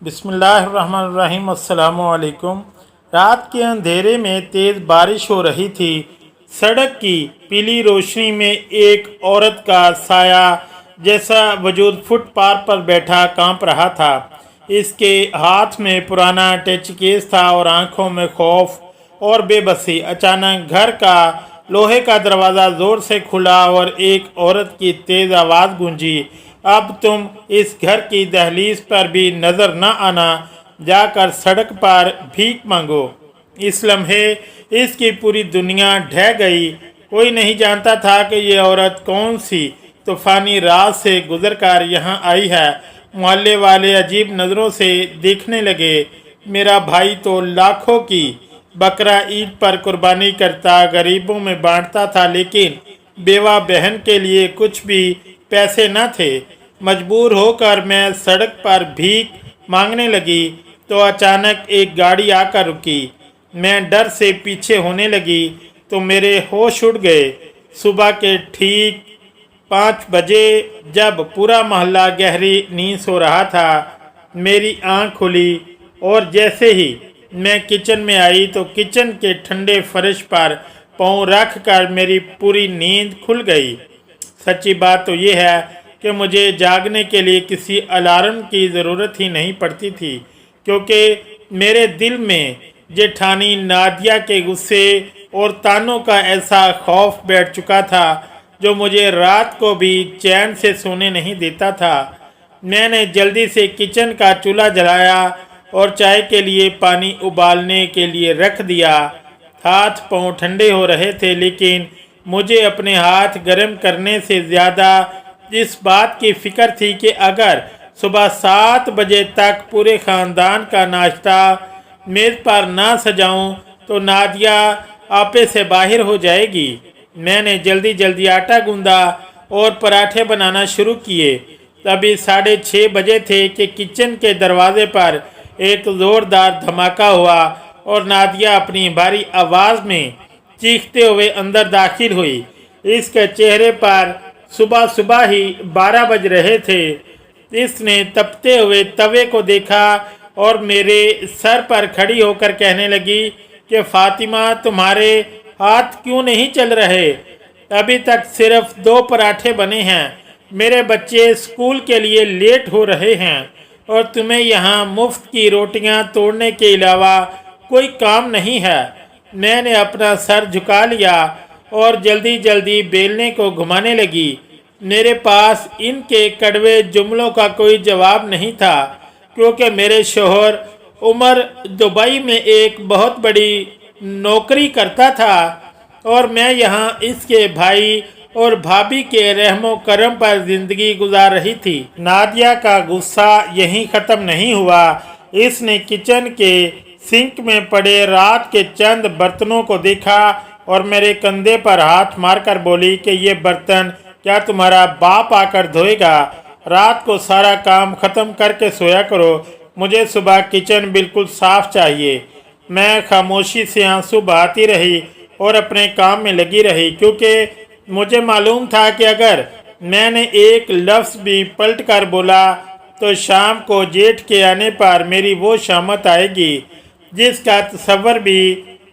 बिस्मिल्लाहिर्रहमानिर्रहीम। अस्सलामुअलैकुम। रात के अंधेरे में तेज़ बारिश हो रही थी। सड़क की पीली रोशनी में एक औरत का साया जैसा वजूद फुटपाथ पर बैठा कांप रहा था। इसके हाथ में पुराना टच केस था और आंखों में खौफ और बेबसी। अचानक घर का लोहे का दरवाज़ा ज़ोर से खुला और एक औरत की तेज़ आवाज़ गूंजी, अब तुम इस घर की दहलीज पर भी नज़र न आना, जाकर सड़क पर भीख मांगो। इस लम्हे इसकी पूरी दुनिया ढह गई। कोई नहीं जानता था कि ये औरत कौन सी तूफ़ानी रात से गुजर कर यहाँ आई है। मोहल्ले वाले अजीब नज़रों से देखने लगे। मेरा भाई तो लाखों की बकरा ईद पर कुर्बानी करता, गरीबों में बांटता था, लेकिन बेवा बहन के लिए कुछ भी पैसे न थे। मजबूर होकर मैं सड़क पर भीख मांगने लगी तो अचानक एक गाड़ी आकर रुकी। मैं डर से पीछे होने लगी तो मेरे होश उड़ गए। सुबह के ठीक 5 बजे, जब पूरा मोहल्ला गहरी नींद सो रहा था, मेरी आँख खुली और जैसे ही मैं किचन में आई तो किचन के ठंडे फर्श पर पाँव रख कर मेरी पूरी नींद खुल गई। सच्ची बात तो ये है कि मुझे जागने के लिए किसी अलार्म की ज़रूरत ही नहीं पड़ती थी, क्योंकि मेरे दिल में जेठानी नादिया के गुस्से और तानों का ऐसा खौफ बैठ चुका था जो मुझे रात को भी चैन से सोने नहीं देता था। मैंने जल्दी से किचन का चूल्हा जलाया और चाय के लिए पानी उबालने के लिए रख दिया। हाथ पाँव ठंडे हो रहे थे, लेकिन मुझे अपने हाथ गर्म करने से ज़्यादा इस बात की फ़िक्र थी कि अगर सुबह 7 बजे तक पूरे ख़ानदान का नाश्ता मेज़ पर ना सजाऊं तो नादिया आपे से बाहर हो जाएगी। मैंने जल्दी जल्दी आटा गूंदा और पराठे बनाना शुरू किए। तभी 6:30 बजे थे कि किचन के दरवाजे पर एक ज़ोरदार धमाका हुआ और नादिया अपनी भारी आवाज़ में चीखते हुए अंदर दाखिल हुई। इसके चेहरे पर सुबह सुबह ही 12 बज रहे थे। इसने तपते हुए तवे को देखा और मेरे सर पर खड़ी होकर कहने लगी कि फ़ातिमा, तुम्हारे हाथ क्यों नहीं चल रहे? अभी तक सिर्फ 2 पराठे बने हैं। मेरे बच्चे स्कूल के लिए लेट हो रहे हैं और तुम्हें यहाँ मुफ्त की रोटियाँ तोड़ने के अलावा कोई काम नहीं है। मैंने अपना सर झुका लिया और जल्दी जल्दी बेलने को घुमाने लगी। मेरे पास इनके कड़वे जुमलों का कोई जवाब नहीं था, क्योंकि मेरे शोहर उमर दुबई में एक बहुत बड़ी नौकरी करता था और मैं यहाँ इसके भाई और भाभी के रहमो करम पर ज़िंदगी गुजार रही थी। नादिया का गुस्सा यहीं ख़त्म नहीं हुआ। इसने किचन के सिंक में पड़े रात के चंद बर्तनों को देखा और मेरे कंधे पर हाथ मारकर बोली कि ये बर्तन क्या तुम्हारा बाप आकर धोएगा? रात को सारा काम ख़त्म करके सोया करो। मुझे सुबह किचन बिल्कुल साफ़ चाहिए। मैं खामोशी से आंसू बहाती रही और अपने काम में लगी रही, क्योंकि मुझे मालूम था कि अगर मैंने एक लफ्ज़ भी पलट कर बोला तो शाम को जेठ के आने पर मेरी वो शामत आएगी जिसका तसव्वुर भी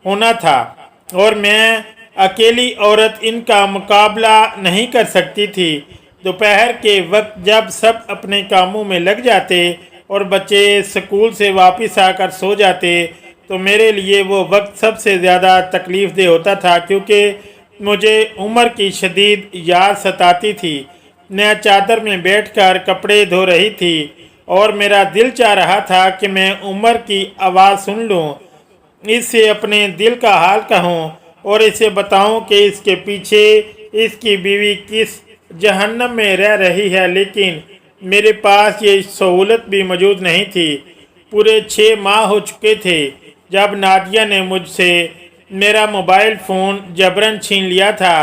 होना था, और मैं अकेली औरत इनका मुकाबला नहीं कर सकती थी। दोपहर के वक्त जब सब अपने कामों में लग जाते और बच्चे स्कूल से वापस आकर सो जाते तो मेरे लिए वो वक्त सबसे ज़्यादा तकलीफ़ दे होता था, क्योंकि मुझे उम्र की शदीद याद सताती थी। मैं चादर में बैठकर कपड़े धो रही थी और मेरा दिल चाह रहा था कि मैं उम्र की आवाज़ सुन लूँ, इससे अपने दिल का हाल कहूँ और इसे बताऊँ कि इसके पीछे इसकी बीवी किस जहन्नम में रह रही है। लेकिन मेरे पास ये सहूलत भी मौजूद नहीं थी। पूरे 6 माह हो चुके थे जब नादिया ने मुझसे मेरा मोबाइल फ़ोन जबरन छीन लिया था।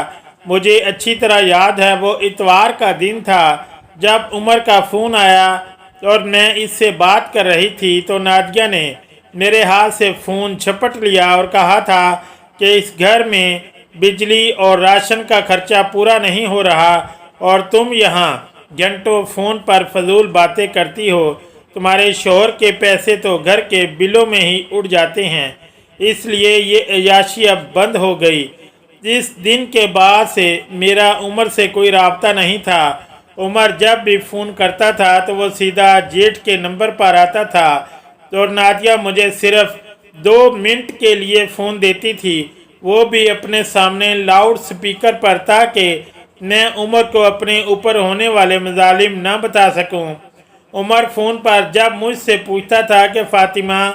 मुझे अच्छी तरह याद है, वो इतवार का दिन था जब उमर का फ़ोन आया और मैं इससे बात कर रही थी तो नादिया ने मेरे हाथ से फ़ोन झपट लिया और कहा था कि इस घर में बिजली और राशन का खर्चा पूरा नहीं हो रहा और तुम यहाँ घंटों फ़ोन पर फजूल बातें करती हो। तुम्हारे शौहर के पैसे तो घर के बिलों में ही उड़ जाते हैं, इसलिए ये अय्याशी अब बंद हो गई। इस दिन के बाद से मेरा उमर से कोई राब्ता नहीं था। उमर जब भी फ़ोन करता था तो वो सीधा जेठ के नंबर पर आता था, और नादिया मुझे सिर्फ 2 मिनट के लिए फ़ोन देती थी, वो भी अपने सामने लाउड स्पीकर पर, ताकि मैं उमर को अपने ऊपर होने वाले मजालिम न बता सकूं। उमर फ़ोन पर जब मुझसे पूछता था कि फ़ातिमा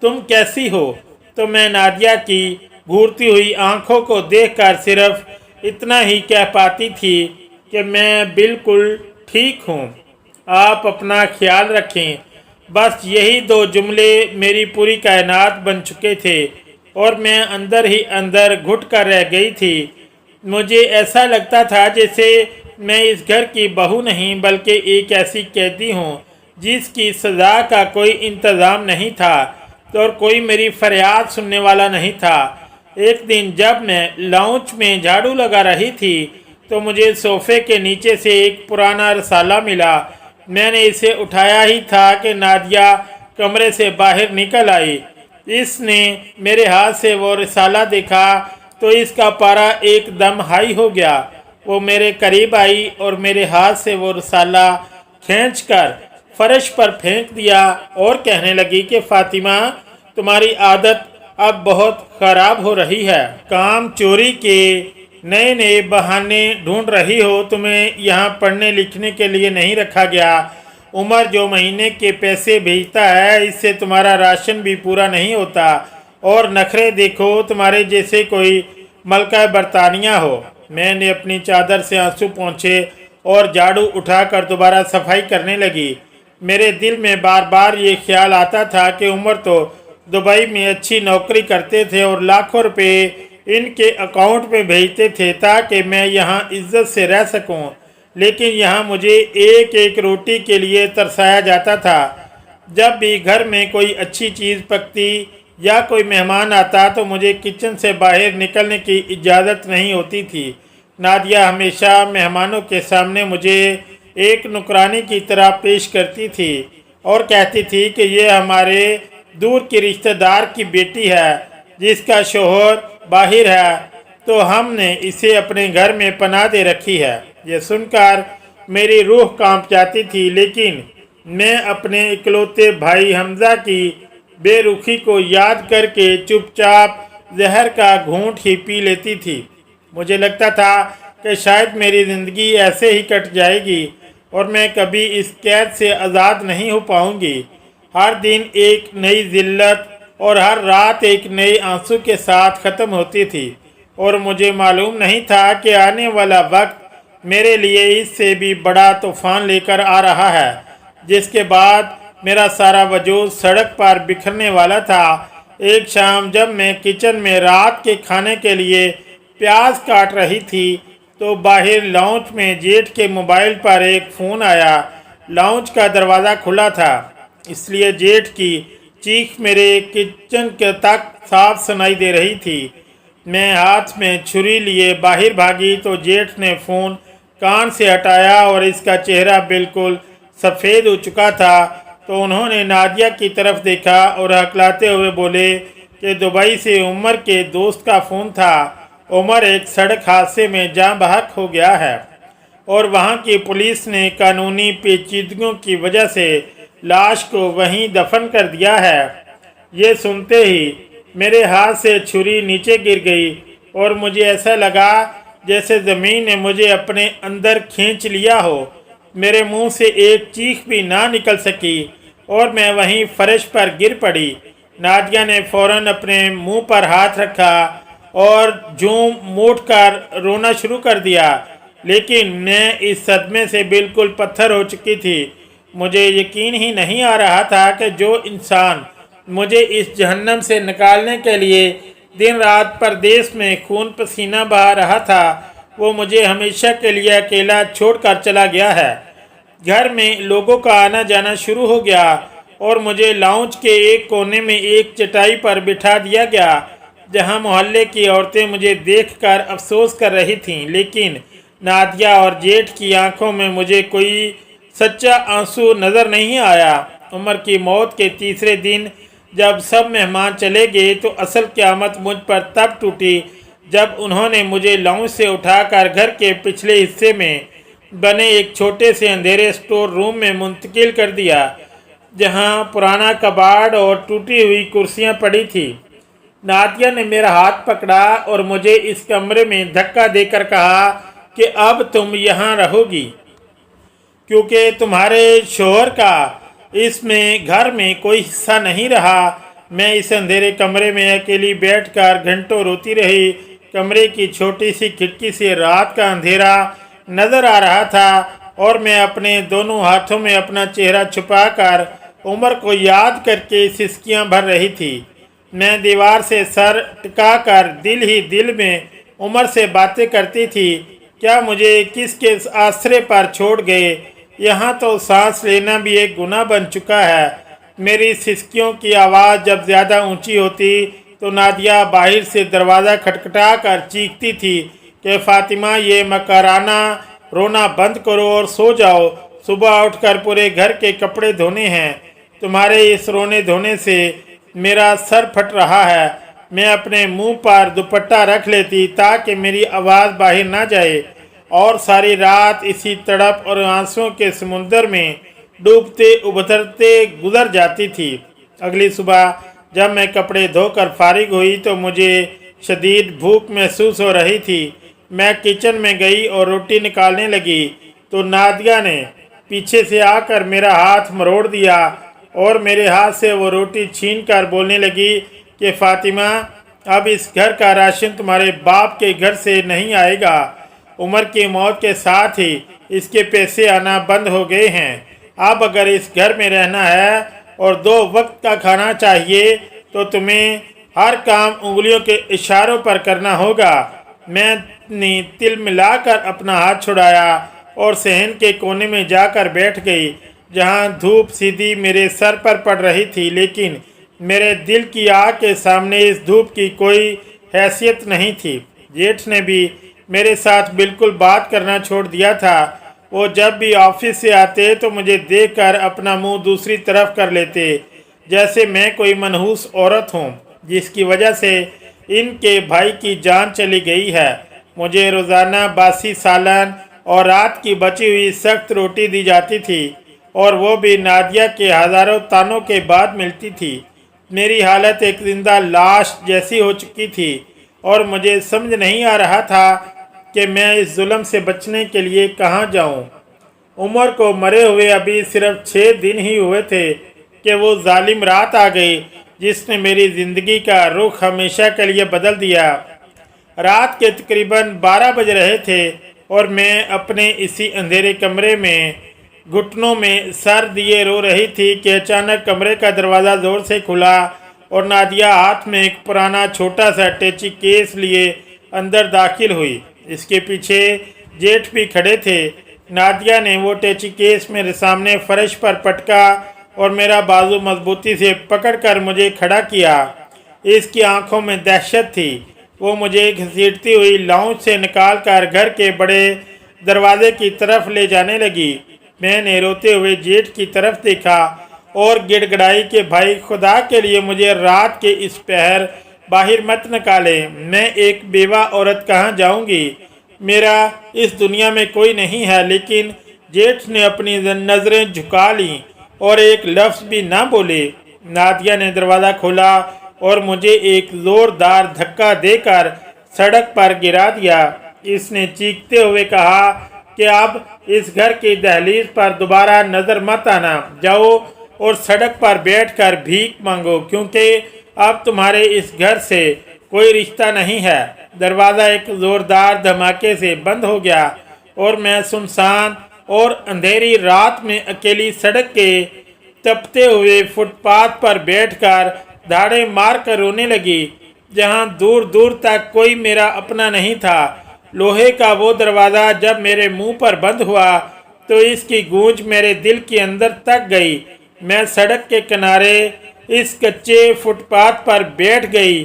तुम कैसी हो, तो मैं नादिया की घूरती हुई आंखों को देखकर सिर्फ इतना ही कह पाती थी कि मैं बिल्कुल ठीक हूँ, आप अपना ख्याल रखें। बस यही 2 जुमले मेरी पूरी कायनात बन चुके थे और मैं अंदर ही अंदर घुट कर रह गई थी। मुझे ऐसा लगता था जैसे मैं इस घर की बहू नहीं बल्कि एक ऐसी कैदी हूँ जिसकी सज़ा का कोई इंतज़ाम नहीं था और कोई मेरी फरियाद सुनने वाला नहीं था। एक दिन जब मैं लाउंज में झाड़ू लगा रही थी तो मुझे सोफ़े के नीचे से एक पुराना रसाला मिला। मैंने इसे उठाया ही था कि नादिया कमरे से बाहर निकल आई। इसने मेरे हाथ से वो रसाला देखा तो इसका पारा एकदम हाई हो गया। वो मेरे करीब आई और मेरे हाथ से वो रसाला खींचकर फर्श पर फेंक दिया और कहने लगी कि फ़ातिमा तुम्हारी आदत अब बहुत ख़राब हो रही है, काम चोरी के नए नए बहाने ढूंढ रही हो, तुम्हें यहाँ पढ़ने लिखने के लिए नहीं रखा गया। उमर जो महीने के पैसे भेजता है इससे तुम्हारा राशन भी पूरा नहीं होता, और नखरे देखो तुम्हारे जैसे कोई मलका बरतानिया हो। मैंने अपनी चादर से आंसू पोंछे और झाड़ू उठाकर दोबारा सफाई करने लगी। मेरे दिल में बार बार ये ख्याल आता था कि उमर तो दुबई में अच्छी नौकरी करते थे और लाखों रुपए इनके अकाउंट में भेजते थे ताकि मैं यहाँ इज्जत से रह सकूँ, लेकिन यहाँ मुझे एक एक रोटी के लिए तरसाया जाता था। जब भी घर में कोई अच्छी चीज़ पकती या कोई मेहमान आता तो मुझे किचन से बाहर निकलने की इजाज़त नहीं होती थी। नादिया हमेशा मेहमानों के सामने मुझे एक नुकरानी की तरह पेश करती थी और कहती थी कि ये हमारे दूर के रिश्तेदार की बेटी है जिसका शौहर बाहर है, तो हमने इसे अपने घर में पनाह दे रखी है। ये सुनकर मेरी रूह कांप जाती थी, लेकिन मैं अपने इकलौते भाई हमजा की बेरुखी को याद करके चुपचाप जहर का घूंट ही पी लेती थी। मुझे लगता था कि शायद मेरी ज़िंदगी ऐसे ही कट जाएगी और मैं कभी इस कैद से आज़ाद नहीं हो पाऊंगी। हर दिन एक नई जिल्लत और हर रात एक नए आंसू के साथ ख़त्म होती थी, और मुझे मालूम नहीं था कि आने वाला वक्त मेरे लिए इससे भी बड़ा तूफ़ान लेकर आ रहा है, जिसके बाद मेरा सारा वजूद सड़क पर बिखरने वाला था। एक शाम जब मैं किचन में रात के खाने के लिए प्याज काट रही थी तो बाहर लाउंज में जेठ के मोबाइल पर एक फ़ोन आया। लाउंज का दरवाज़ा खुला था, इसलिए जेठ की चीख मेरे किचन के तक साफ सुनाई दे रही थी। मैं हाथ में छुरी लिए बाहर भागी तो जेठ ने फ़ोन कान से हटाया और इसका चेहरा बिल्कुल सफ़ेद हो चुका था। तो उन्होंने नादिया की तरफ देखा और हकलाते हुए बोले कि दुबई से उमर के दोस्त का फ़ोन था। उमर एक सड़क हादसे में जाँ बहक हो गया है और वहाँ की पुलिस ने कानूनी पेचीदगियों की वजह से लाश को वहीं दफन कर दिया है। ये सुनते ही मेरे हाथ से छुरी नीचे गिर गई और मुझे ऐसा लगा जैसे ज़मीन ने मुझे अपने अंदर खींच लिया हो। मेरे मुंह से एक चीख भी ना निकल सकी और मैं वहीं फर्श पर गिर पड़ी। नादिया ने फ़ौरन अपने मुंह पर हाथ रखा और झूम मूठ कर रोना शुरू कर दिया, लेकिन मैं इस सदमे से बिल्कुल पत्थर हो चुकी थी। मुझे यकीन ही नहीं आ रहा था कि जो इंसान मुझे इस जहन्नम से निकालने के लिए दिन रात परदेश में खून पसीना बहा रहा था, वो मुझे हमेशा के लिए अकेला छोड़कर चला गया है। घर में लोगों का आना जाना शुरू हो गया और मुझे लाउंज के एक कोने में एक चटाई पर बिठा दिया गया, जहां मोहल्ले की औरतें मुझे देखकर अफसोस कर रही थीं, लेकिन नादिया और जेठ की आंखों में मुझे कोई सच्चा आंसू नज़र नहीं आया। उमर की मौत के तीसरे दिन जब सब मेहमान चले गए तो असल क़यामत मुझ पर तब टूटी जब उन्होंने मुझे लाउंज से उठाकर घर के पिछले हिस्से में बने एक छोटे से अंधेरे स्टोर रूम में मुंतकिल कर दिया, जहां पुराना कबाड़ और टूटी हुई कुर्सियां पड़ी थी। नादिया ने मेरा हाथ पकड़ा और मुझे इस कमरे में धक्का देकर कहा कि अब तुम यहाँ रहोगी क्योंकि तुम्हारे शोहर का इसमें घर में कोई हिस्सा नहीं रहा। मैं इस अंधेरे कमरे में अकेली बैठकर घंटों रोती रही। कमरे की छोटी सी खिड़की से रात का अंधेरा नजर आ रहा था और मैं अपने दोनों हाथों में अपना चेहरा छुपाकर उमर को याद करके सिसकियां भर रही थी। मैं दीवार से सर टिकाकर दिल ही दिल में उमर से बातें करती थी। क्या मुझे किसके आश्रय पर छोड़ गए? यहाँ तो सांस लेना भी एक गुनाह बन चुका है। मेरी सिसकियों की आवाज़ जब ज़्यादा ऊंची होती तो नादिया बाहर से दरवाज़ा खटखटा कर चीखती थी कि फ़ातिमा, ये मकराना रोना बंद करो और सो जाओ। सुबह उठकर पूरे घर के कपड़े धोने हैं। तुम्हारे इस रोने धोने से मेरा सर फट रहा है। मैं अपने मुंह पर दुपट्टा रख लेती ताकि मेरी आवाज़ बाहर ना जाए और सारी रात इसी तड़प और आंसुओं के समुंदर में डूबते उभरते गुजर जाती थी। अगली सुबह जब मैं कपड़े धोकर फारिग हुई तो मुझे शदीद भूख महसूस हो रही थी। मैं किचन में गई और रोटी निकालने लगी तो नादिया ने पीछे से आकर मेरा हाथ मरोड़ दिया और मेरे हाथ से वो रोटी छीनकर बोलने लगी कि फ़ातिमा, अब इस घर का राशन तुम्हारे बाप के घर से नहीं आएगा। उमर की मौत के साथ ही इसके पैसे आना बंद हो गए हैं। अब अगर इस घर में रहना है और 2 वक्त का खाना चाहिए तो तुम्हें हर काम उंगलियों के इशारों पर करना होगा। मैंने तिल मिलाकर अपना हाथ छुड़ाया और सहन के कोने में जाकर बैठ गई जहां धूप सीधी मेरे सर पर पड़ रही थी, लेकिन मेरे दिल की आग के सामने इस धूप की कोई हैसियत नहीं थी। जेठ ने भी मेरे साथ बिल्कुल बात करना छोड़ दिया था। वो जब भी ऑफिस से आते तो मुझे देखकर अपना मुंह दूसरी तरफ कर लेते, जैसे मैं कोई मनहूस औरत हूँ जिसकी वजह से इनके भाई की जान चली गई है। मुझे रोज़ाना बासी सालन और रात की बची हुई सख्त रोटी दी जाती थी और वो भी नादिया के हज़ारों तानों के बाद मिलती थी। मेरी हालत एक जिंदा लाश जैसी हो चुकी थी और मुझे समझ नहीं आ रहा था कि मैं इस जुल्म से बचने के लिए कहाँ जाऊँ। उमर को मरे हुए अभी सिर्फ 6 दिन ही हुए थे कि वो जालिम रात आ गई जिसने मेरी ज़िंदगी का रुख हमेशा के लिए बदल दिया। रात के तकरीबन 12 बज रहे थे और मैं अपने इसी अंधेरे कमरे में घुटनों में सर दिए रो रही थी कि अचानक कमरे का दरवाज़ा ज़ोर से खुला और नादिया हाथ में एक पुराना छोटा सा टैची केस लिए अंदर दाखिल हुई। इसके पीछे जेठ भी खड़े थे। नादिया ने वो टैची केस मेरे सामने फर्श पर पटका और मेरा बाजू मजबूती से पकड़कर मुझे खड़ा किया। इसकी आंखों में दहशत थी। वो मुझे घसीटती हुई लाउंज से निकालकर घर के बड़े दरवाजे की तरफ ले जाने लगी। मैंने रोते हुए जेठ की तरफ देखा और गिड़गिड़ाई कि भाई, खुदा के लिए मुझे रात के इस पहर बाहर मत निकाले। मैं एक बेवा औरत कहाँ जाऊँगी? मेरा इस दुनिया में कोई नहीं है। लेकिन जेठ ने अपनी नज़रें झुका लीं और एक लफ्ज़ भी ना बोले। नादिया ने दरवाज़ा खोला और मुझे एक ज़ोरदार धक्का देकर सड़क पर गिरा दिया। इसने चीखते हुए कहा कि अब इस घर की दहलीज पर दोबारा नज़र मत आना। जाओ और सड़क पर बैठकर भीख मांगो, क्योंकि अब तुम्हारे इस घर से कोई रिश्ता नहीं है। दरवाज़ा एक ज़ोरदार धमाके से बंद हो गया और मैं सुनसान और अंधेरी रात में अकेली सड़क के तपते हुए फुटपाथ पर बैठकर धाड़े मार कर रोने लगी, जहां दूर दूर तक कोई मेरा अपना नहीं था। लोहे का वो दरवाज़ा जब मेरे मुंह पर बंद हुआ तो इसकी गूंज मेरे दिल के अंदर तक गई। मैं सड़क के किनारे इस कच्चे फुटपाथ पर बैठ गई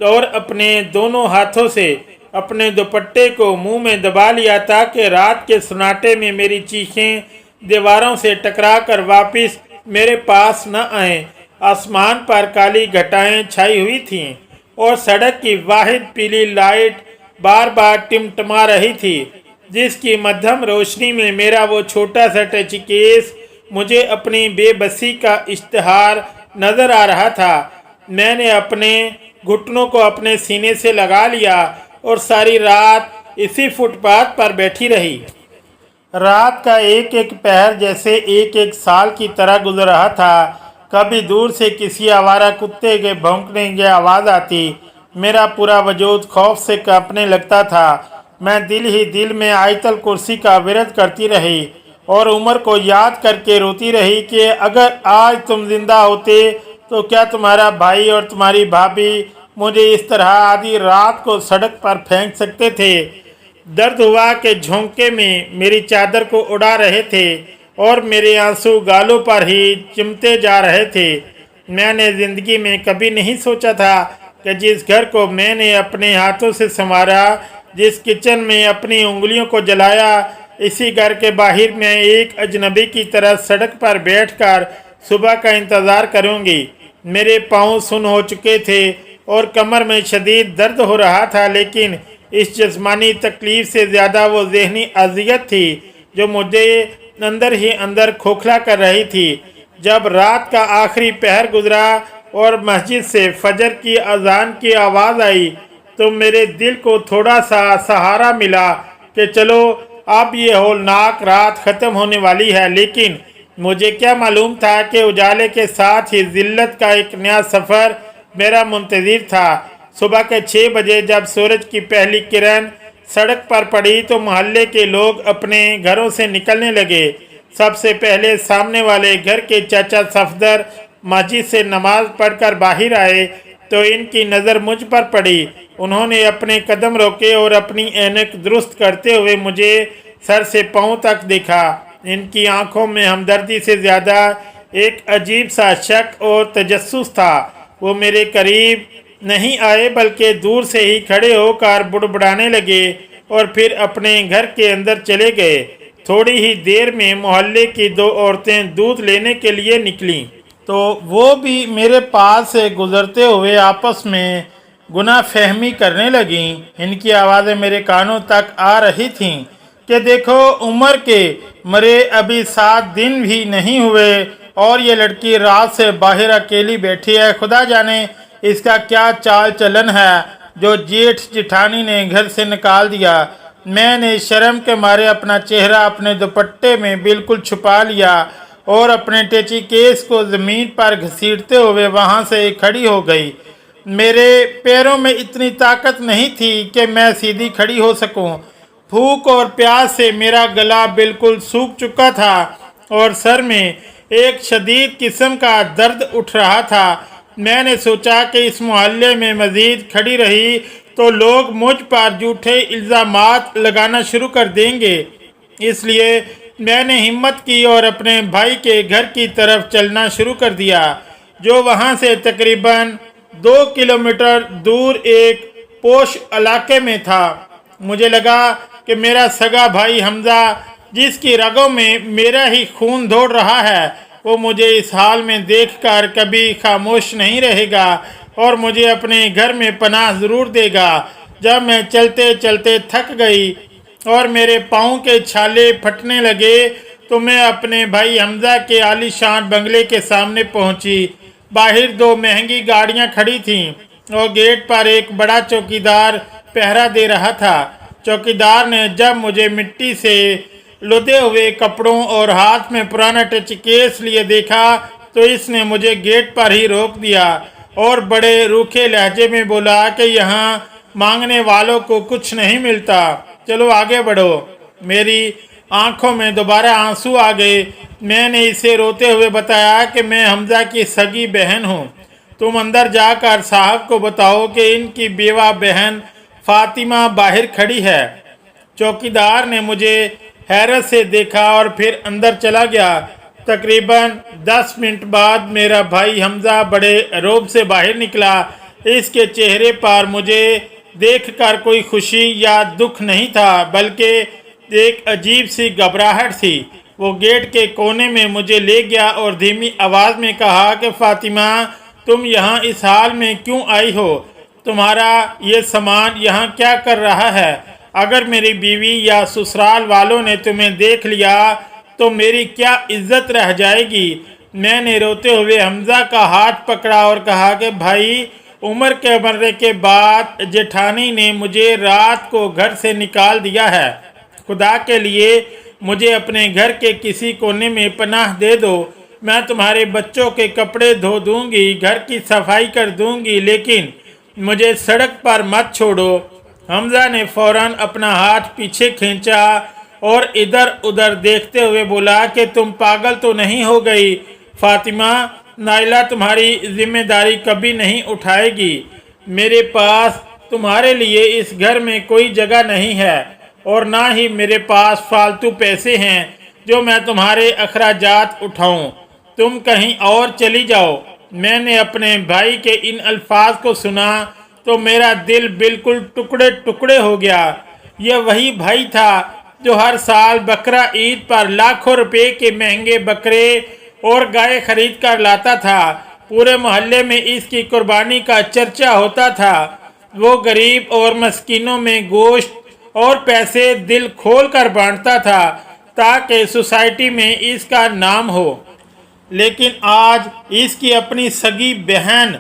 और अपने दोनों हाथों से अपने दुपट्टे को मुंह में दबा लिया ताकि रात के सन्नाटे में मेरी चीखें दीवारों से टकरा कर वापस मेरे पास न आए। आसमान पर काली घटाएं छाई हुई थीं और सड़क की वाहिद पीली लाइट बार बार टिमटिमा रही थी, जिसकी मध्यम रोशनी में मेरा वो छोटा सा टच केस मुझे अपनी बेबसी का इश्तिहार नजर आ रहा था। मैंने अपने घुटनों को अपने सीने से लगा लिया और सारी रात इसी फुटपाथ पर बैठी रही। रात का एक एक पहर जैसे एक एक साल की तरह गुजर रहा था। कभी दूर से किसी आवारा कुत्ते के भौंकने की आवाज़ आती। मेरा पूरा वजूद खौफ से कांपने लगता था। मैं दिल ही दिल में आयतल कुर्सी का विरद करती रही और उम्र को याद करके रोती रही कि अगर आज तुम जिंदा होते तो क्या तुम्हारा भाई और तुम्हारी भाभी मुझे इस तरह आधी रात को सड़क पर फेंक सकते थे। दर्द हुआ कि झोंके में मेरी चादर को उड़ा रहे थे और मेरे आंसू गालों पर ही चिमटे जा रहे थे। मैंने ज़िंदगी में कभी नहीं सोचा था कि जिस घर को मैंने अपने हाथों से संवारा, जिस किचन में अपनी उंगलियों को जलाया, इसी घर के बाहर मैं एक अजनबी की तरह सड़क पर बैठकर सुबह का इंतज़ार करूंगी। मेरे पाँव सुन्न हो चुके थे और कमर में शदीद दर्द हो रहा था, लेकिन इस जिस्मानी तकलीफ से ज़्यादा वो ज़हनी अजियत थी जो मुझे अंदर ही अंदर खोखला कर रही थी। जब रात का आखिरी पहर गुजरा और मस्जिद से फजर की अजान की आवाज़ आई तो मेरे दिल को थोड़ा सा सहारा मिला कि चलो अब ये होलनाक रात ख़त्म होने वाली है। लेकिन मुझे क्या मालूम था कि उजाले के साथ ही जिल्लत का एक नया सफ़र मेरा मुंतज़िर था। सुबह के 6 बजे जब सूरज की पहली किरण सड़क पर पड़ी तो मोहल्ले के लोग अपने घरों से निकलने लगे। सबसे पहले सामने वाले घर के चाचा सफदर मस्जिद से नमाज पढ़कर बाहर आए तो इनकी नज़र मुझ पर पड़ी। उन्होंने अपने कदम रोके और अपनी ऐनक दुरुस्त करते हुए मुझे सर से पांव तक देखा। इनकी आंखों में हमदर्दी से ज़्यादा एक अजीब सा शक और तजस्सुस था। वो मेरे करीब नहीं आए बल्कि दूर से ही खड़े होकर बुड़बुड़ाने लगे और फिर अपने घर के अंदर चले गए। थोड़ी ही देर में मोहल्ले की 2 औरतें दूध लेने के लिए निकलीं तो वो भी मेरे पास से गुजरते हुए आपस में गुनाह फहमी करने लगीं। इनकी आवाज़ें मेरे कानों तक आ रही थीं कि देखो, उम्र के मरे अभी 7 दिन भी नहीं हुए और ये लड़की रात से बाहर अकेली बैठी है। खुदा जाने इसका क्या चाल चलन है जो जेठ जिठानी ने घर से निकाल दिया। मैंने शर्म के मारे अपना चेहरा अपने दुपट्टे में बिल्कुल छुपा लिया और अपने टेची केस को ज़मीन पर घसीटते हुए वहाँ से खड़ी हो गई। मेरे पैरों में इतनी ताकत नहीं थी कि मैं सीधी खड़ी हो सकूं। भूख और प्यास से मेरा गला बिल्कुल सूख चुका था और सर में एक शदीद किस्म का दर्द उठ रहा था। मैंने सोचा कि इस मोहल्ले में मज़ीद खड़ी रही तो लोग मुझ पर झूठे इल्ज़ामात लगाना शुरू कर देंगे। इसलिए मैंने हिम्मत की और अपने भाई के घर की तरफ चलना शुरू कर दिया, जो वहाँ से तकरीबन 2 किलोमीटर दूर एक पोश इलाके में था। मुझे लगा कि मेरा सगा भाई हमजा, जिसकी रगों में मेरा ही खून दौड़ रहा है, वो मुझे इस हाल में देखकर कभी खामोश नहीं रहेगा और मुझे अपने घर में पनाह ज़रूर देगा। जब मैं चलते चलते थक गई और मेरे पाँव के छाले फटने लगे तो मैं अपने भाई हमजा के आलीशान बंगले के सामने पहुंची। बाहर 2 महंगी गाड़ियां खड़ी थीं और गेट पर एक बड़ा चौकीदार पहरा दे रहा था। चौकीदार ने जब मुझे मिट्टी से लुदे हुए कपड़ों और हाथ में पुराना टच केस लिए देखा तो इसने मुझे गेट पर ही रोक दिया और बड़े रूखे लहजे में बोला कि यहाँ मांगने वालों को कुछ नहीं मिलता, चलो आगे बढ़ो। मेरी आंखों में दोबारा आंसू आ गए। मैंने इसे रोते हुए बताया कि मैं हमजा की सगी बहन हूँ। तुम अंदर जाकर साहब को बताओ कि इनकी बेवा बहन फातिमा बाहर खड़ी है। चौकीदार ने मुझे हैरत से देखा और फिर अंदर चला गया। तकरीबन 10 मिनट बाद मेरा भाई हमजा बड़े रौब से बाहर निकला। इसके चेहरे पर मुझे देखकर कोई खुशी या दुख नहीं था, बल्कि एक अजीब सी घबराहट थी। वो गेट के कोने में मुझे ले गया और धीमी आवाज़ में कहा कि फ़ातिमा, तुम यहाँ इस हाल में क्यों आई हो? तुम्हारा ये सामान यहाँ क्या कर रहा है? अगर मेरी बीवी या ससुराल वालों ने तुम्हें देख लिया तो मेरी क्या इज्जत रह जाएगी? मैंने रोते हुए हमज़ा का हाथ पकड़ा और कहा कि भाई, उमर के मरने के बाद जेठानी ने मुझे रात को घर से निकाल दिया है। खुदा के लिए मुझे अपने घर के किसी कोने में पनाह दे दो। मैं तुम्हारे बच्चों के कपड़े धो दूंगी, घर की सफाई कर दूंगी, लेकिन मुझे सड़क पर मत छोड़ो। हमज़ा ने फौरन अपना हाथ पीछे खींचा और इधर उधर देखते हुए बोला कि तुम पागल तो नहीं हो गई फ़ातिमा? नाइला तुम्हारी जिम्मेदारी कभी नहीं उठाएगी। मेरे पास तुम्हारे लिए इस घर में कोई जगह नहीं है और ना ही मेरे पास फालतू पैसे हैं जो मैं तुम्हारे अखराजात उठाऊं। तुम कहीं और चली जाओ। मैंने अपने भाई के इन अल्फाज को सुना तो मेरा दिल बिल्कुल टुकड़े टुकड़े हो गया। यह वही भाई था जो हर साल बकरा ईद पर लाखों रुपए के महंगे बकरे और गाय खरीद कर लाता था। पूरे मोहल्ले में इसकी कुर्बानी का चर्चा होता था। वो गरीब और मस्कीनों में गोश्त और पैसे दिल खोल कर बांटता था ताकि सोसाइटी में इसका नाम हो। लेकिन आज इसकी अपनी सगी बहन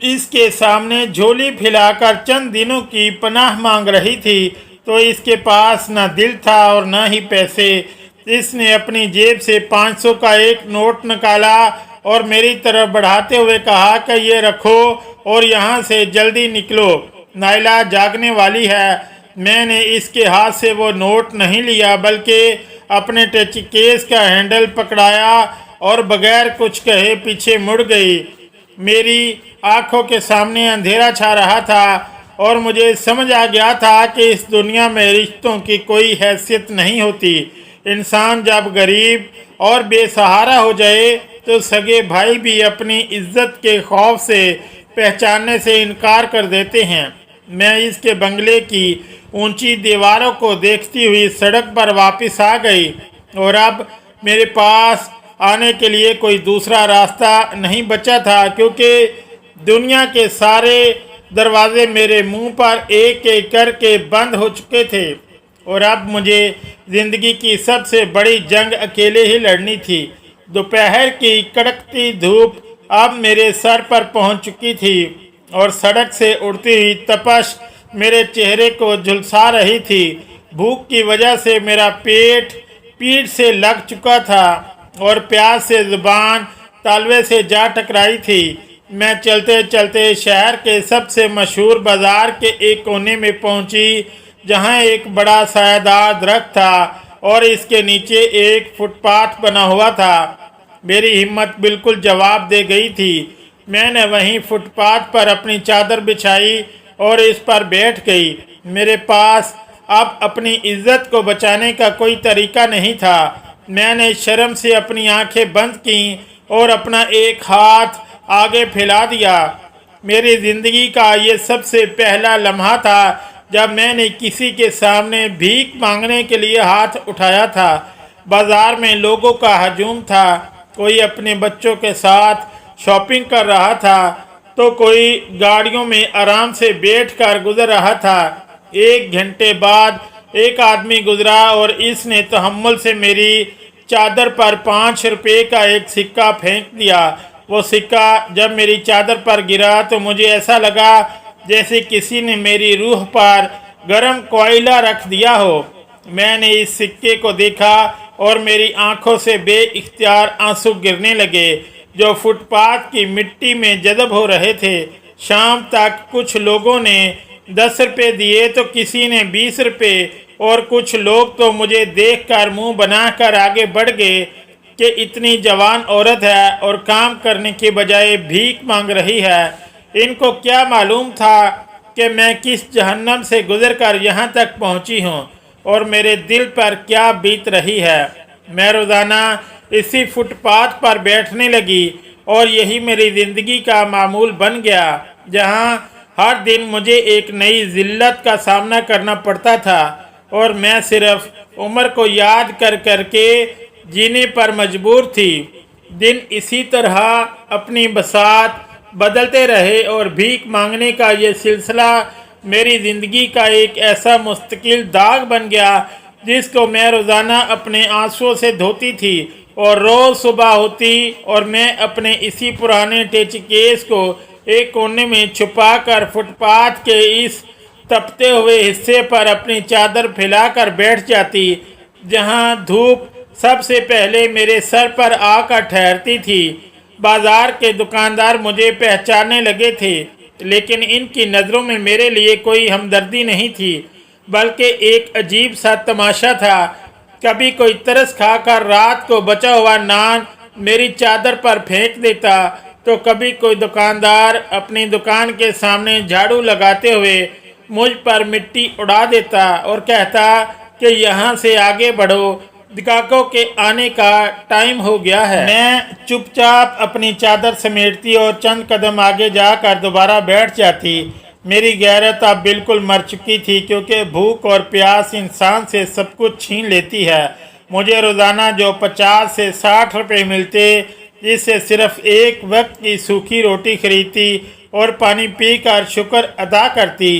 इसके सामने झोली फैलाकर चंद दिनों की पनाह मांग रही थी तो इसके पास न दिल था और न ही पैसे। इसने अपनी जेब से 500 का एक नोट निकाला और मेरी तरफ बढ़ाते हुए कहा कि ये रखो और यहाँ से जल्दी निकलो, नाइला जागने वाली है। मैंने इसके हाथ से वो नोट नहीं लिया बल्कि अपने टच केस का हैंडल पकड़ाया और बगैर कुछ कहे पीछे मुड़ गई। मेरी आंखों के सामने अंधेरा छा रहा था और मुझे समझ आ गया था कि इस दुनिया में रिश्तों की कोई हैसियत नहीं होती। इंसान जब गरीब और बेसहारा हो जाए तो सगे भाई भी अपनी इज्जत के खौफ से पहचानने से इनकार कर देते हैं। मैं इसके बंगले की ऊंची दीवारों को देखती हुई सड़क पर वापस आ गई और अब मेरे पास आने के लिए कोई दूसरा रास्ता नहीं बचा था क्योंकि दुनिया के सारे दरवाजे मेरे मुंह पर एक एक करके बंद हो चुके थे और अब मुझे ज़िंदगी की सबसे बड़ी जंग अकेले ही लड़नी थी। दोपहर की कड़कती धूप अब मेरे सर पर पहुंच चुकी थी और सड़क से उड़ती हुई तपश मेरे चेहरे को झुलसा रही थी। भूख की वजह से मेरा पेट पीठ से लग चुका था और प्यास से ज़ुबान तालवे से जा टकराई थी। मैं चलते चलते शहर के सबसे मशहूर बाज़ार के एक कोने में पहुंची जहां एक बड़ा सायादार दरख्त था और इसके नीचे एक फुटपाथ बना हुआ था। मेरी हिम्मत बिल्कुल जवाब दे गई थी। मैंने वहीं फुटपाथ पर अपनी चादर बिछाई और इस पर बैठ गई। मेरे पास अब अपनी इज्जत को बचाने का कोई तरीका नहीं था। मैंने शर्म से अपनी आंखें बंद की और अपना एक हाथ आगे फैला दिया। मेरी ज़िंदगी का ये सबसे पहला लम्हा था जब मैंने किसी के सामने भीख मांगने के लिए हाथ उठाया था। बाज़ार में लोगों का हजूम था। कोई अपने बच्चों के साथ शॉपिंग कर रहा था तो कोई गाड़ियों में आराम से बैठकर गुजर रहा था। 1 घंटे बाद एक आदमी गुजरा और इसने तहम्मुल से मेरी चादर पर 5 रुपए का एक सिक्का फेंक दिया। वो सिक्का जब मेरी चादर पर गिरा तो मुझे ऐसा लगा जैसे किसी ने मेरी रूह पर गर्म कोयला रख दिया हो। मैंने इस सिक्के को देखा और मेरी आंखों से बेइख्तियार आंसू गिरने लगे जो फुटपाथ की मिट्टी में जज़ब हो रहे थे। शाम तक कुछ लोगों ने 10 रुपये दिए तो किसी ने 20 रुपये और कुछ लोग तो मुझे देखकर मुंह बनाकर आगे बढ़ गए कि इतनी जवान औरत है और काम करने के बजाय भीख मांग रही है। इनको क्या मालूम था कि मैं किस जहन्नम से गुजरकर यहाँ तक पहुँची हूँ और मेरे दिल पर क्या बीत रही है। मैं रोज़ाना इसी फुटपाथ पर बैठने लगी और यही मेरी ज़िंदगी का मामूल बन गया, जहाँ हर दिन मुझे एक नई ज़िल्लत का सामना करना पड़ता था। और मैं सिर्फ उम्र को याद कर कर के जीने पर मजबूर थी। दिन इसी तरह अपनी बसात बदलते रहे और भीख मांगने का ये सिलसिला मेरी ज़िंदगी का एक ऐसा मुस्तकिल दाग बन गया जिसको मैं रोज़ाना अपने आंसुओं से धोती थी। और रोज़ सुबह होती और मैं अपने इसी पुराने टेचिकेस को एक कोने में छुपा कर फुटपाथ के इस तपते हुए हिस्से पर अपनी चादर फैलाकर बैठ जाती, जहां धूप सबसे पहले मेरे सर पर आकर ठहरती थी। बाजार के दुकानदार मुझे पहचानने लगे थे, लेकिन इनकी नज़रों में मेरे लिए कोई हमदर्दी नहीं थी, बल्कि एक अजीब सा तमाशा था। कभी कोई तरस खाकर रात को बचा हुआ नान मेरी चादर पर फेंक देता, तो कभी कोई दुकानदार अपनी दुकान के सामने झाड़ू लगाते हुए मुझ पर मिट्टी उड़ा देता और कहता कि यहाँ से आगे बढ़ो, ग्राहकों के आने का टाइम हो गया है। मैं चुपचाप अपनी चादर समेटती और चंद कदम आगे जाकर दोबारा बैठ जाती। मेरी गैरत अब बिल्कुल मर चुकी थी, क्योंकि भूख और प्यास इंसान से सब कुछ छीन लेती है। मुझे रोज़ाना जो 50 से 60 रुपये मिलते, जिससे सिर्फ एक वक्त की सूखी रोटी खरीदती और पानी पीकर शुक्र अदा करती।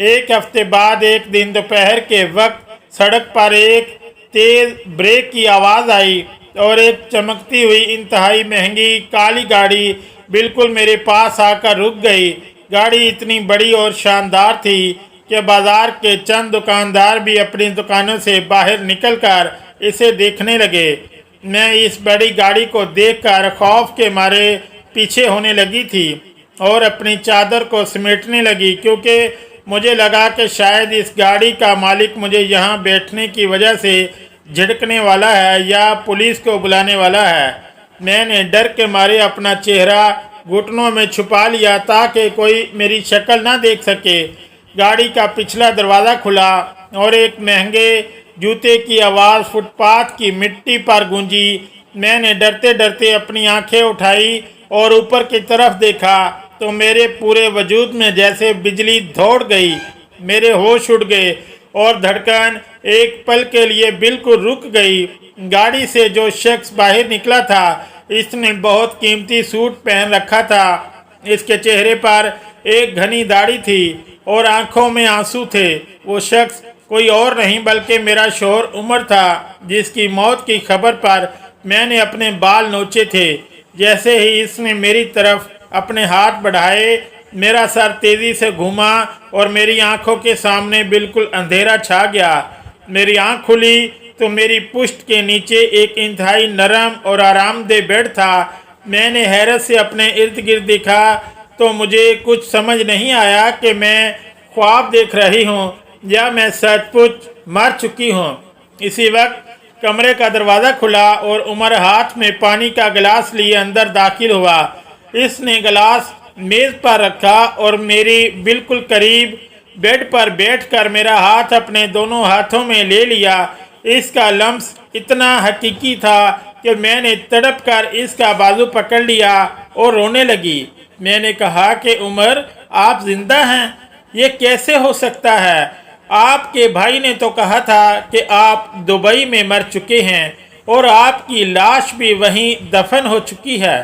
एक हफ्ते बाद एक दिन दोपहर के वक्त सड़क पर एक तेज़ ब्रेक की आवाज़ आई और एक चमकती हुई इंतहाई महंगी काली गाड़ी बिल्कुल मेरे पास आकर रुक गई। गाड़ी इतनी बड़ी और शानदार थी कि बाजार के चंद दुकानदार भी अपनी दुकानों से बाहर निकलकर इसे देखने लगे। मैं इस बड़ी गाड़ी को देखकर खौफ के मारे पीछे होने लगी थी और अपनी चादर को समेटने लगी, क्योंकि मुझे लगा कि शायद इस गाड़ी का मालिक मुझे यहाँ बैठने की वजह से झिड़कने वाला है या पुलिस को बुलाने वाला है। मैंने डर के मारे अपना चेहरा घुटनों में छुपा लिया ताकि कोई मेरी शक्ल ना देख सके। गाड़ी का पिछला दरवाज़ा खुला और एक महंगे जूते की आवाज़ फुटपाथ की मिट्टी पर गूंजी। मैंने डरते डरते अपनी आंखें उठाई और ऊपर की तरफ देखा तो मेरे पूरे वजूद में जैसे बिजली दौड़ गई। मेरे होश उड़ गए और धड़कन एक पल के लिए बिल्कुल रुक गई। गाड़ी से जो शख्स बाहर निकला था, इसने बहुत कीमती सूट पहन रखा था। इसके चेहरे पर एक घनी दाढ़ी थी और आंखों में आंसू थे। वो शख्स कोई और नहीं बल्कि मेरा शौहर उमर था, जिसकी मौत की खबर पर मैंने अपने बाल नोचे थे। जैसे ही इसने मेरी तरफ अपने हाथ बढ़ाए, मेरा सर तेज़ी से घूमा और मेरी आंखों के सामने बिल्कुल अंधेरा छा गया। मेरी आंख खुली तो मेरी पुष्ट के नीचे एक इंतहाई नरम और आरामदेह बेड था। मैंने हैरत से अपने इर्द गिर्द देखा तो मुझे कुछ समझ नहीं आया कि मैं ख्वाब देख रही हूँ या मैं सचमुच मर चुकी हूँ। इसी वक्त कमरे का दरवाज़ा खुला और उमर हाथ में पानी का गिलास लिए अंदर दाखिल हुआ। इसने गिलास मेज़ पर रखा और मेरी बिल्कुल करीब बेड पर बैठकर मेरा हाथ अपने दोनों हाथों में ले लिया। इसका लम्स इतना हकीकी था कि मैंने तड़प कर इसका बाजू पकड़ लिया और रोने लगी। मैंने कहा कि उमर, आप जिंदा हैं? ये कैसे हो सकता है? आपके भाई ने तो कहा था कि आप दुबई में मर चुके हैं और आपकी लाश भी वहीं दफन हो चुकी है।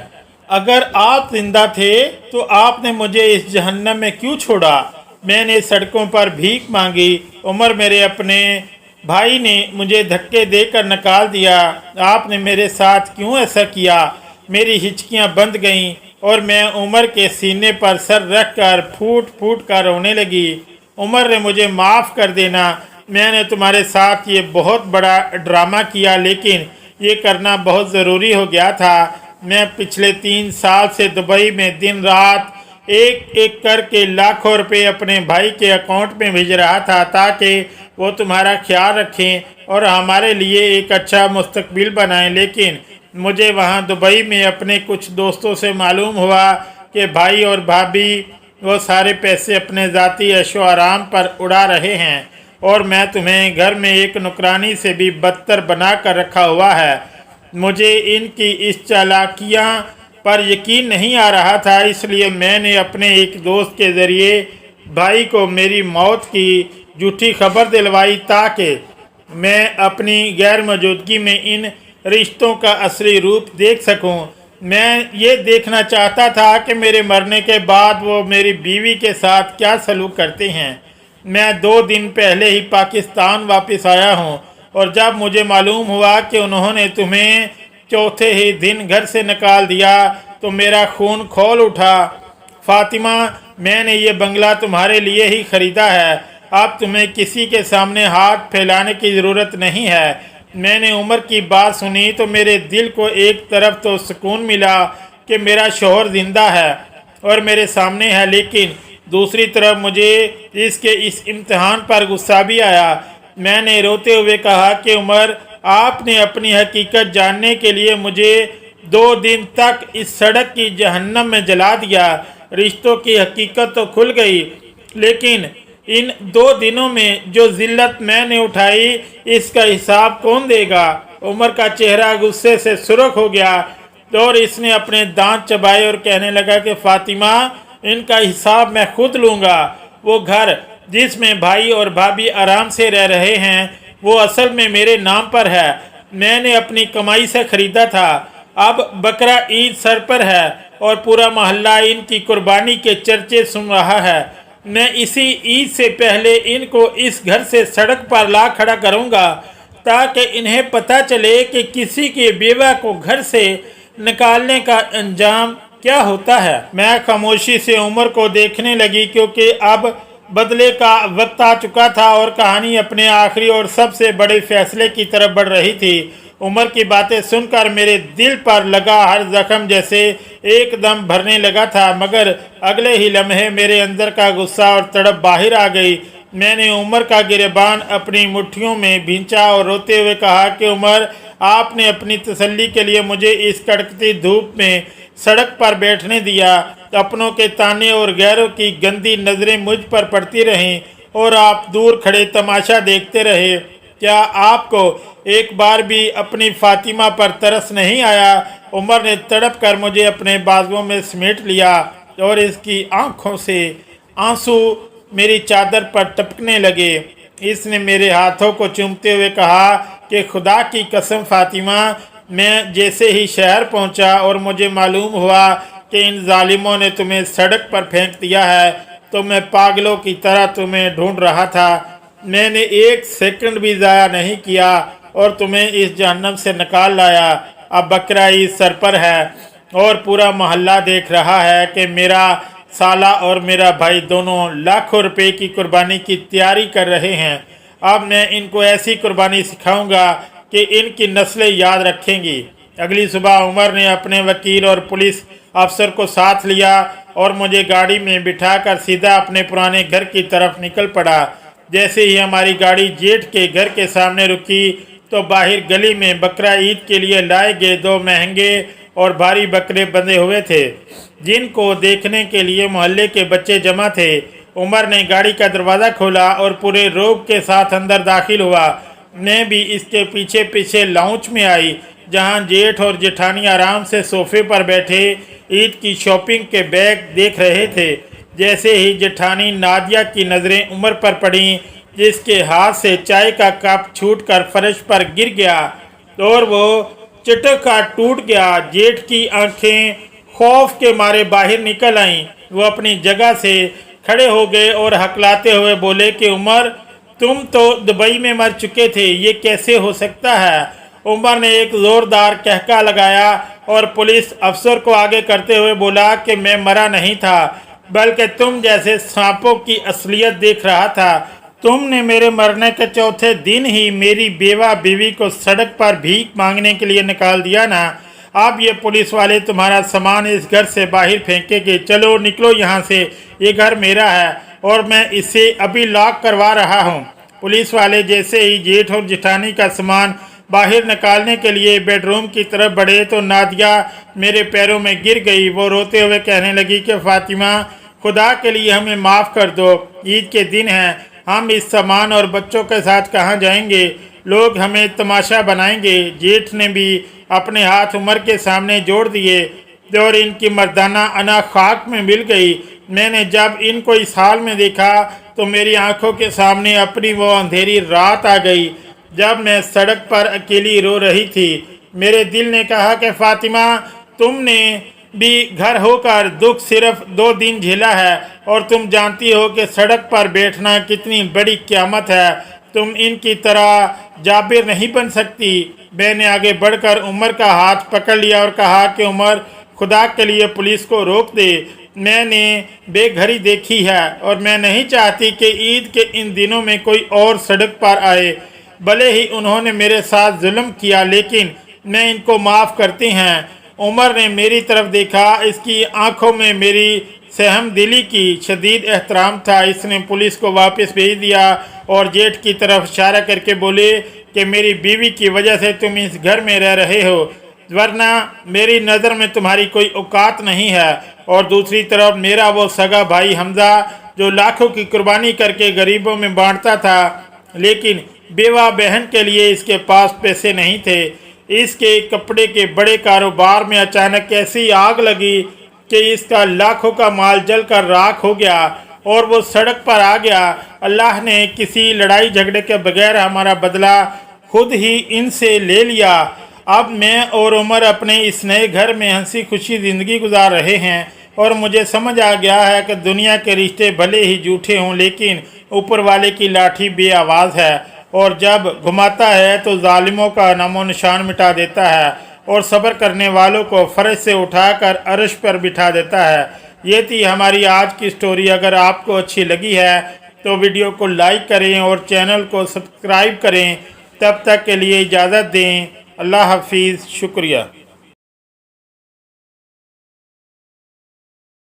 अगर आप जिंदा थे तो आपने मुझे इस जहन्नम में क्यों छोड़ा? मैंने सड़कों पर भीख मांगी। उमर, मेरे अपने भाई ने मुझे धक्के देकर निकाल दिया। आपने मेरे साथ क्यों ऐसा किया? मेरी हिचकियां बंद गईं और मैं उमर के सीने पर सर रखकर फूट फूट कर रोने लगी। उमर ने मुझे माफ़ कर देना, मैंने तुम्हारे साथ ये बहुत बड़ा ड्रामा किया, लेकिन ये करना बहुत ज़रूरी हो गया था। मैं पिछले 3 साल से दुबई में दिन रात एक एक करके लाखों रुपए अपने भाई के अकाउंट में भेज रहा था ताकि वो तुम्हारा ख्याल रखें और हमारे लिए एक अच्छा मुस्तकबिल बनाएं। लेकिन मुझे वहाँ दुबई में अपने कुछ दोस्तों से मालूम हुआ कि भाई और भाभी वो सारे पैसे अपने ज़ाती ऐशो आराम पर उड़ा रहे हैं और मैं तुम्हें घर में एक नुकरानी से भी बदतर बना कर रखा हुआ है। मुझे इनकी इस चालाकियाँ पर यकीन नहीं आ रहा था, इसलिए मैंने अपने एक दोस्त के ज़रिए भाई को मेरी मौत की झूठी खबर दिलवाई ताकि मैं अपनी गैर मौजूदगी में इन रिश्तों का असली रूप देख सकूं। मैं ये देखना चाहता था कि मेरे मरने के बाद वो मेरी बीवी के साथ क्या सलूक करते हैं। मैं 2 दिन पहले ही पाकिस्तान वापस आया हूँ और जब मुझे मालूम हुआ कि उन्होंने तुम्हें चौथे ही दिन घर से निकाल दिया तो मेरा खून खौल उठा। फातिमा, मैंने ये बंगला तुम्हारे लिए ही ख़रीदा है। अब तुम्हें किसी के सामने हाथ फैलाने की ज़रूरत नहीं है। मैंने उमर की बात सुनी तो मेरे दिल को एक तरफ तो सुकून मिला कि मेरा शौहर ज़िंदा है और मेरे सामने है, लेकिन दूसरी तरफ मुझे इसके इस इम्तिहान पर गुस्सा भी आया। मैंने रोते हुए कहा कि उमर, आपने अपनी हकीकत जानने के लिए मुझे 2 दिन तक इस सड़क की जहन्नम में जला दिया। रिश्तों की हकीकत तो खुल गई, लेकिन इन 2 दिनों में जो जिल्लत मैंने उठाई इसका हिसाब कौन देगा। उमर का चेहरा गुस्से से सुर्ख हो गया और इसने अपने दांत चबाए और कहने लगा कि फातिमा, इनका हिसाब मैं खुद लूँगा। वो घर जिसमें भाई और भाभी आराम से रह रहे हैं वो असल में मेरे नाम पर है। मैंने अपनी कमाई से ख़रीदा था। अब बकरा ईद सर पर है और पूरा मोहल्ला इनकी कुर्बानी के चर्चे सुन रहा है। मैं इसी ईद से पहले इनको इस घर से सड़क पर ला खड़ा करूँगा ताकि इन्हें पता चले कि किसी की बेवा को घर से निकालने का अंजाम क्या होता है। मैं खामोशी से उमर को देखने लगी क्योंकि अब बदले का वक्त आ चुका था और कहानी अपने आखिरी और सबसे बड़े फैसले की तरफ बढ़ रही थी। उमर की बातें सुनकर मेरे दिल पर लगा हर जख्म जैसे एकदम भरने लगा था, मगर अगले ही लम्हे मेरे अंदर का गुस्सा और तड़प बाहर आ गई। मैंने उमर का गिरबान अपनी मुट्ठियों में भींचा और रोते हुए कहा कि उमर, आपने अपनी तसल्ली के लिए मुझे इस कड़कती धूप में सड़क पर बैठने दिया। अपनों के ताने और गैरों की गंदी नज़रें मुझ पर पड़ती रहीं और आप दूर खड़े तमाशा देखते रहे। क्या आपको एक बार भी अपनी फातिमा पर तरस नहीं आया? उमर ने तड़प कर मुझे अपने बाजुओं में समेट लिया और इसकी आंखों से आंसू मेरी चादर पर टपकने लगे। इसने मेरे हाथों को चूमते हुए कहा कि खुदा की कसम फातिमा, मैं जैसे ही शहर पहुंचा और मुझे मालूम हुआ कि इन जालिमों ने तुम्हें सड़क पर फेंक दिया है तो मैं पागलों की तरह तुम्हें ढूंढ रहा था। मैंने 1 सेकंड भी ज़ाया नहीं किया और तुम्हें इस जहन्नम से निकाल लाया। अब बकरा ईद सर पर है और पूरा मोहल्ला देख रहा है कि मेरा साला और मेरा भाई दोनों लाखों रुपए की कुर्बानी की तैयारी कर रहे हैं। अब मैं इनको ऐसी कुर्बानी सिखाऊंगा कि इनकी नस्लें याद रखेंगी। अगली सुबह उमर ने अपने वकील और पुलिस अफसर को साथ लिया और मुझे गाड़ी में बिठाकर सीधा अपने पुराने घर की तरफ निकल पड़ा। जैसे ही हमारी गाड़ी जेठ के घर के सामने रुकी तो बाहर गली में बकरा ईद के लिए लाए गए 2 महंगे और भारी बकरे बंधे हुए थे, जिनको देखने के लिए मोहल्ले के बच्चे जमा थे। उमर ने गाड़ी का दरवाज़ा खोला और पूरे रोब के साथ अंदर दाखिल हुआ। मैं भी इसके पीछे पीछे लाउंज में आई, जहां जेठ और जेठानी आराम से सोफे पर बैठे ईद की शॉपिंग के बैग देख रहे थे। जैसे ही जेठानी नादिया की नज़रें उमर पर पड़ी, जिसके हाथ से चाय का कप छूटकर फर्श पर गिर गया और वो चटक का टूट गया, जेठ की आंखें खौफ के मारे बाहर निकल आईं। वो अपनी जगह से खड़े हो गए और हकलाते हुए बोले कि उमर, तुम तो दुबई में मर चुके थे, ये कैसे हो सकता है? उमर ने एक ज़ोरदार कहका लगाया और पुलिस अफसर को आगे करते हुए बोला कि मैं मरा नहीं था, बल्कि तुम जैसे सांपों की असलियत देख रहा था। तुमने मेरे मरने के चौथे दिन ही मेरी बेवा बीवी को सड़क पर भीख मांगने के लिए निकाल दिया ना। अब ये पुलिस वाले तुम्हारा सामान इस घर से बाहर फेंकेंगे। चलो निकलो यहाँ से, ये घर मेरा है और मैं इसे अभी लॉक करवा रहा हूँ। पुलिस वाले जैसे ही जेठ और जेठानी का सामान बाहर निकालने के लिए बेडरूम की तरफ बढ़े तो नादिया मेरे पैरों में गिर गई। वो रोते हुए कहने लगी कि फातिमा, खुदा के लिए हमें माफ़ कर दो, ईद के दिन है, हम इस सामान और बच्चों के साथ कहाँ जाएंगे? लोग हमें तमाशा बनाएंगे। जेठ ने भी अपने हाथ उमर के सामने जोड़ दिए और इनकी मर्दाना अना खाक में मिल गई। मैंने जब इनको इस हाल में देखा तो मेरी आंखों के सामने अपनी वो अंधेरी रात आ गई जब मैं सड़क पर अकेली रो रही थी। मेरे दिल ने कहा कि फातिमा, तुमने भी घर होकर दुख सिर्फ 2 दिन झेला है और तुम जानती हो कि सड़क पर बैठना कितनी बड़ी क़यामत है। तुम इनकी तरह जाबिर नहीं बन सकती। मैंने आगे बढ़कर उमर का हाथ पकड़ लिया और कहा कि उमर, खुदा के लिए पुलिस को रोक दे। मैंने बेघरी देखी है और मैं नहीं चाहती कि ईद के इन दिनों में कोई और सड़क पर आए। भले ही उन्होंने मेरे साथ जुल्म किया, लेकिन मैं इनको माफ़ करती हैं। उमर ने मेरी तरफ देखा। इसकी आंखों में मेरी सहम दिली की शदीद एहतराम था। इसने पुलिस को वापस भेज दिया और जेठ की तरफ इशारा करके बोले कि मेरी बीवी की वजह से तुम इस घर में रह रहे हो, वरना मेरी नज़र में तुम्हारी कोई औकात नहीं है। और दूसरी तरफ मेरा वो सगा भाई हमजा, जो लाखों की कुर्बानी करके गरीबों में बांटता था, लेकिन बेवा बहन के लिए इसके पास पैसे नहीं थे। इसके कपड़े के बड़े कारोबार में अचानक ऐसी आग लगी कि इसका लाखों का माल जलकर राख हो गया और वो सड़क पर आ गया। अल्लाह ने किसी लड़ाई झगड़े के बगैर हमारा बदला खुद ही इनसे ले लिया। अब मैं और उमर अपने इस नए घर में हंसी खुशी ज़िंदगी गुजार रहे हैं और मुझे समझ आ गया है कि दुनिया के रिश्ते भले ही झूठे हों, लेकिन ऊपर वाले की लाठी बेआवाज़ है और जब घुमाता है तो जालिमों का नामो निशान मिटा देता है और सब्र करने वालों को फर्श से उठाकर अर्श पर बिठा देता है। ये थी हमारी आज की स्टोरी। अगर आपको अच्छी लगी है तो वीडियो को लाइक करें और चैनल को सब्सक्राइब करें। तब तक के लिए इजाज़त दें। अल्लाह हाफिज़। शुक्रिया।